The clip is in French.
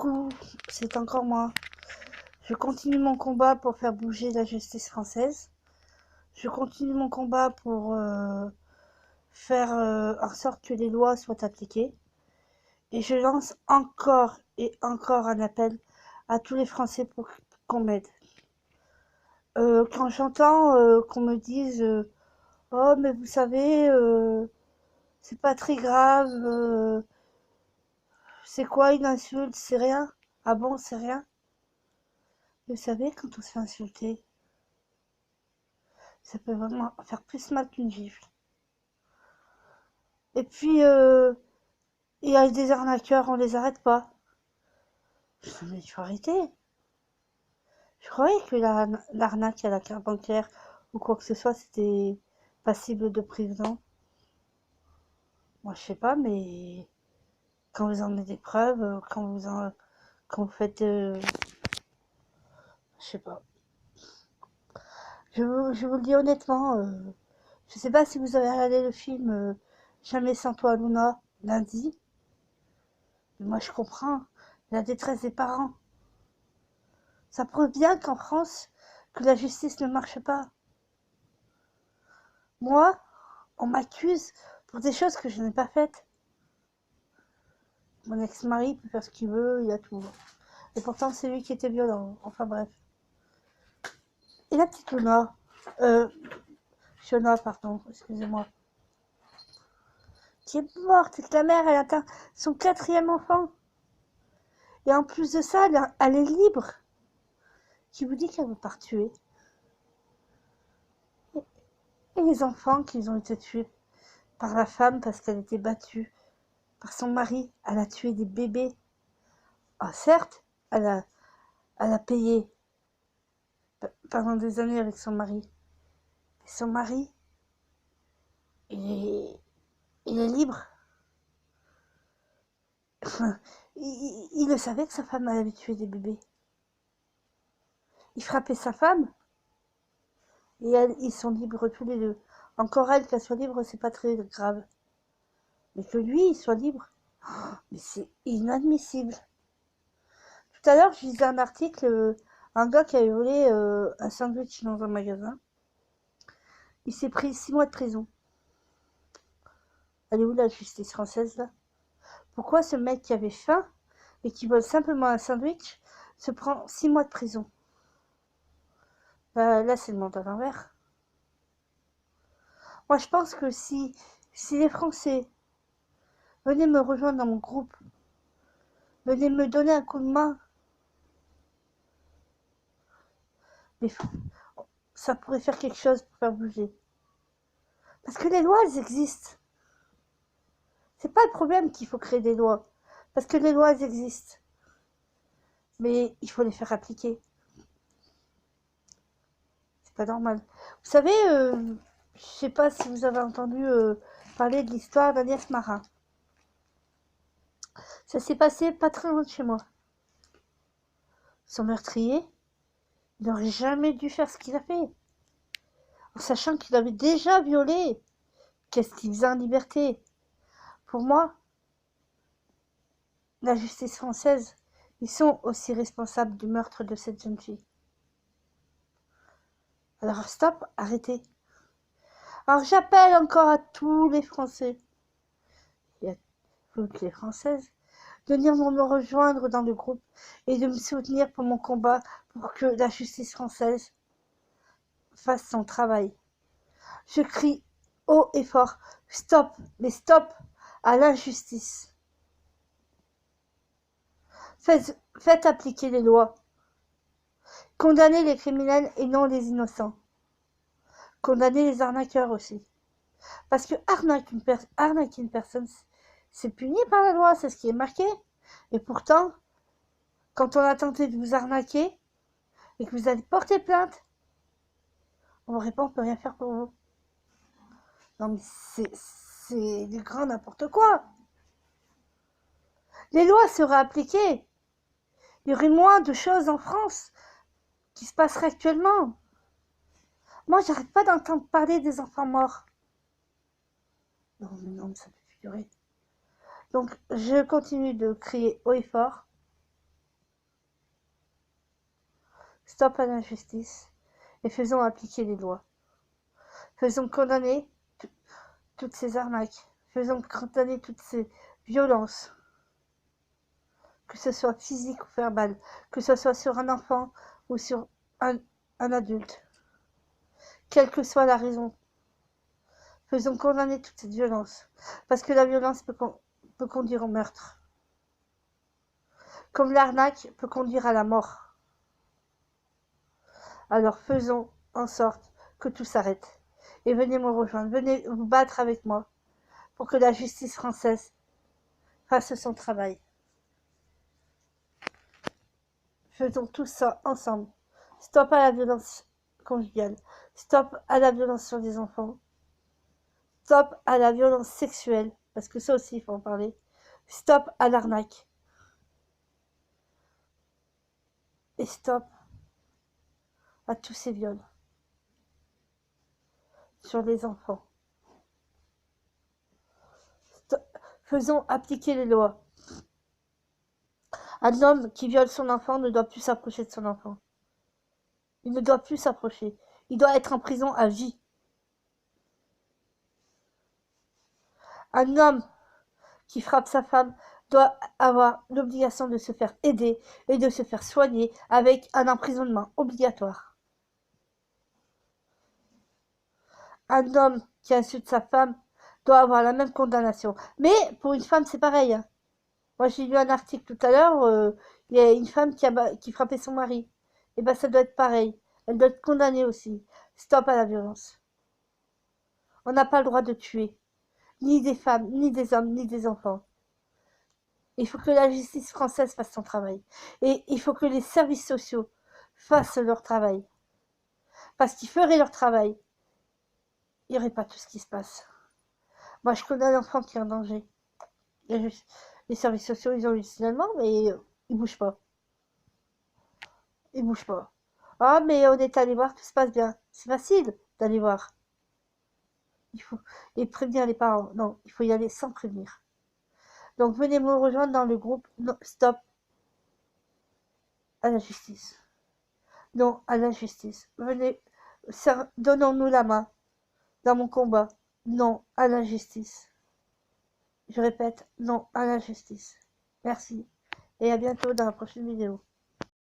Coucou, c'est encore moi. Je continue mon combat pour faire bouger la justice française. Je continue mon combat pour faire en sorte que les lois soient appliquées. Et je lance encore et encore un appel à tous les Français pour qu'on m'aide. Quand j'entends qu'on me dise oh mais vous savez, c'est pas très grave, c'est quoi une insulte, c'est rien. Ah bon, c'est rien. Vous savez, quand on se fait insulter, ça peut vraiment faire plus mal qu'une gifle. Et puis, il y a des arnaqueurs, on les arrête pas. Je dis, mais il faut arrêter. Je croyais que l'arnaque à la carte bancaire ou quoi que ce soit, c'était passible de prison. Moi, je sais pas, mais quand vous en avez des preuves, quand vous faites, je sais pas. Je vous le dis honnêtement, je sais pas si vous avez regardé le film Jamais sans toi, Luna, lundi. Mais moi, je comprends la détresse des parents. Ça prouve bien qu'en France, que la justice ne marche pas. Moi, on m'accuse pour des choses que je n'ai pas faites. Mon ex-mari peut faire ce qu'il veut, il a tout. Et pourtant, c'est lui qui était violent. Enfin bref. Et la petite Luna, Fiona, pardon, excusez-moi, qui est morte et que la mère, elle atteint son 4e enfant. Et en plus de ça, elle est libre. Qui vous dit qu'elle ne veut pas tuer? Et les enfants qui ont été tués par la femme parce qu'elle était battue par son mari, elle a tué des bébés. Ah, certes, elle a payé pendant des années avec son mari. Mais son mari, il est libre. Il le savait que sa femme avait tué des bébés. Il frappait sa femme. Et ils sont libres tous les deux. Encore elle, qu'elle soit libre, c'est pas très grave. Mais que lui, il soit libre, mais c'est inadmissible. Tout à l'heure, je lisais un article, un gars qui avait volé un sandwich dans un magasin. Il s'est pris 6 mois de prison. Elle est où la justice française là? Pourquoi ce mec qui avait faim et qui vole simplement un sandwich se prend 6 mois de prison? Là c'est le monde à l'envers. Moi, je pense que si les Français venaient me rejoindre dans mon groupe, venaient me donner un coup de main, mais ça pourrait faire quelque chose pour faire bouger. Parce que les lois, elles existent. C'est pas le problème qu'il faut créer des lois. Parce que les lois, elles existent. Mais il faut les faire appliquer. C'est pas normal. Vous savez, je sais pas si vous avez entendu parler de l'histoire d'Agnès Marin. Ça s'est passé pas très loin de chez moi. Son meurtrier, il n'aurait jamais dû faire ce qu'il a fait. En sachant qu'il avait déjà violé. Qu'est-ce qu'il faisait en liberté? Pour moi, la justice française, ils sont aussi responsables du meurtre de cette jeune fille. Alors stop, arrêtez. Alors j'appelle encore à tous les Français et à toutes les Françaises de venir me rejoindre dans le groupe et de me soutenir pour mon combat pour que la justice française fasse son travail. Je crie haut et fort, stop, mais stop à l'injustice. Faites appliquer les lois. Condamnez les criminels et non les innocents. Condamnez les arnaqueurs aussi. Parce que arnaquer une personne, c'est puni par la loi, c'est ce qui est marqué. Et pourtant, quand on a tenté de vous arnaquer et que vous allez porter plainte, on vous répond, on peut rien faire pour vous. Non mais c'est du grand n'importe quoi. Les lois seraient appliquées. Il y aurait moins de choses en France qui se passeraient actuellement. Moi, j'arrête pas d'entendre parler des enfants morts. Non, mais ça peut figurer. Donc, je continue de crier haut et fort. Stop à l'injustice et faisons appliquer les lois. Faisons condamner toutes ces arnaques. Faisons condamner toutes ces violences. Que ce soit physique ou verbal. Que ce soit sur un enfant ou sur un adulte. Quelle que soit la raison. Faisons condamner toute cette violence. Parce que la violence peut conduire au meurtre. Comme l'arnaque peut conduire à la mort. Alors faisons en sorte que tout s'arrête. Et venez me rejoindre, venez vous battre avec moi pour que la justice française fasse son travail. Faisons tout ça ensemble. Stop à la violence conjugale. Stop à la violence sur les enfants. Stop à la violence sexuelle, parce que ça aussi, il faut en parler. Stop à l'arnaque. Et stop à tous ces viols sur les enfants. Stop. Faisons appliquer les lois. Un homme qui viole son enfant ne doit plus s'approcher de son enfant. Il ne doit plus s'approcher. Il doit être en prison à vie. Un homme qui frappe sa femme doit avoir l'obligation de se faire aider et de se faire soigner avec un emprisonnement obligatoire. Un homme qui insulte sa femme doit avoir la même condamnation. Mais pour une femme, c'est pareil. Moi, j'ai lu un article tout à l'heure, il y a une femme qui frappait son mari. Et ben, ça doit être pareil. Elle doit être condamnée aussi. Stop à la violence. On n'a pas le droit de tuer. Ni des femmes, ni des hommes, ni des enfants. Il faut que la justice française fasse son travail. Et il faut que les services sociaux fassent leur travail. Parce qu'ils feraient leur travail, il n'y aurait pas tout ce qui se passe. Moi, je connais un enfant qui est en danger. Les services sociaux, ils ont eu le signalement, mais ils bougent pas. Ils bougent pas. Ah, mais on est allé voir, tout se passe bien. C'est facile d'aller voir. Il faut et prévenir les parents. Non, il faut y aller sans prévenir. Donc venez me rejoindre dans le groupe Stop à la justice. Non à la justice. Venez, donnons-nous la main dans mon combat. Non à la justice. Je répète, non à la justice. Merci. Et à bientôt dans la prochaine vidéo.